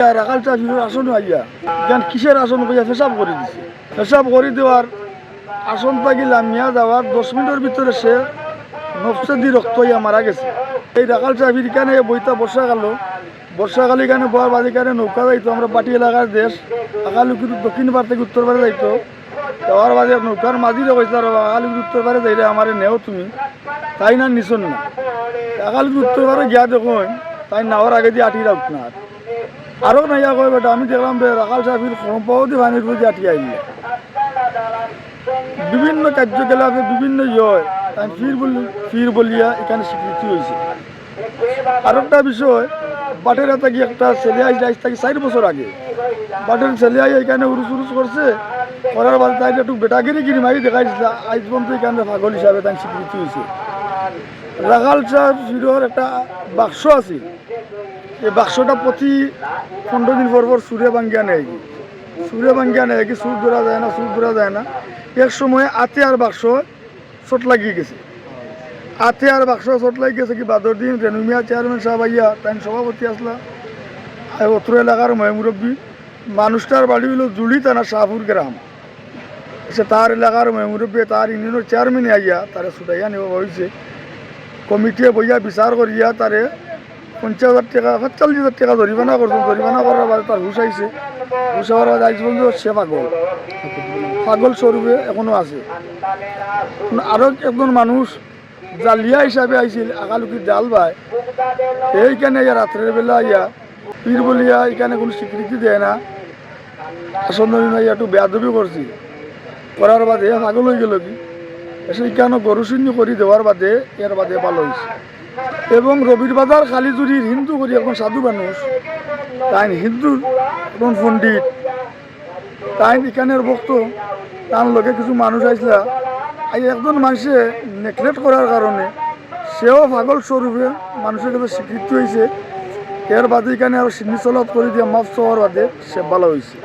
রাখালটা আসন আইয়া জ্ঞান কিসের আসন কইয়া পেশাব করে দিছে। পেশাব করে দেওয়ার আসন থাকি লামিয়া যাওয়ার 10 মিনিটের ভিতরে সে নফসেদি রক্ত হইয়া মারা গেছে। এই রাখাল সাহেবের এখানে বইটা বর্ষাকালে এখানে বয়ার বাদ এখানে নৌকা যাইতো। আমরা পাটি এলাকার দেশ আকালুকির দক্ষিণ পার থেকে উত্তর পারে যাইতো। যাওয়ার বাদে নৌকার মাঝিরে কইছে আর আকালুকির উত্তর পারে যাইলে আমার নেও তুমি, তাই না নিছন না। আকালুকির উত্তর পারে গিয়া দেখুন তাই নাওয়ার আগে দিয়ে আটি রাখ না আরও নাইয়া কয় বেটা আমি দেখলাম রাখাল সাহেবের সম্পাও দিয়ে পানির প্রতি আটি আইলে বিভিন্ন কার্যকলাপে বিভিন্ন তাই ফির বলিয়া এখানে স্বীকৃতি হয়েছে। আর একটা বিষয়, বাটের হাতে গিয়ে একটা ছেলে আইসে আজ থেকে 4 বছর আগে বাটের ছেলে আই এখানে উরুস করছে। করার বাদে তাই একটু বেটাগিরি মারি দেখাইছে। আজ পর্যন্ত এখানে পাগল হিসাবে তাই স্বীকৃতি হয়েছে। রাখাল সাহেব ফিরোর একটা বাক্স আছে, এই বাক্সটা প্রতি 15 দিন পর সুরে ভাঙ্গিয়া নেয় কি সুর ধরা যায় না। এক সময় আতে আর বাক্স চোট লাগিয়ে গেছে। কি বাদর দিন রেনুমিয়া চেয়ারম্যান সাহেব আইয়া তাই সভাপতি আসলা অত্র এলাকার ময়মুরব্বী। মানুষটার বাড়ি হলো জুলি থানা শাহপুর গ্রাম। সে তার এলাকার ময়মুরব্বী তার ইউনিয়নের চেয়ারম্যানে আইয়া তারা ছুটাইয়া নেওয়া হয়েছে। কমিটিয়ে বইয়া বিচার করিয়া তারে 50,000 টাকা 45,000 টাকা জরিমানা করছেন। জরিমানা করার বাদে তার হুশ আইছে। হুশ হওয়ার বাদে আইস বন্ধু সে পাগল স্বরূপে এখনো আছে। আরও একজন মানুষ জালিয়া হিসাবে আইছিল আকালুকির জাল ভাই, এইখানে রাত্রের বেলা আইয়া পীর বলিয়া এখানে কোনো স্বীকৃতি দেয় না। আসন নবীন একটু বেয়াদবি করছি। করার বাদে পাগল হয়ে গেল কি সেইখানে গরু সিন্ধু করে দেওয়ার বাদে এর বাদে ভালো হয়েছে। এবং রবির বাজার কালীজুরির হিন্দু করি এখন সাধু মানুষ তাই হিন্দুর এখন পণ্ডিত তাই এখানের ভক্ত তার লোকে কিছু মানুষ আসলা একজন মানুষে নেগলেক্ট করার কারণে সেও পাগল স্বরূপে মানুষের কাছে স্বীকৃতি হয়েছে। এর বাদে এখানে আরো সিন্নি চলত করে দিয়ে মাফ চাওয়ার বাদে সে ভালো হয়েছে।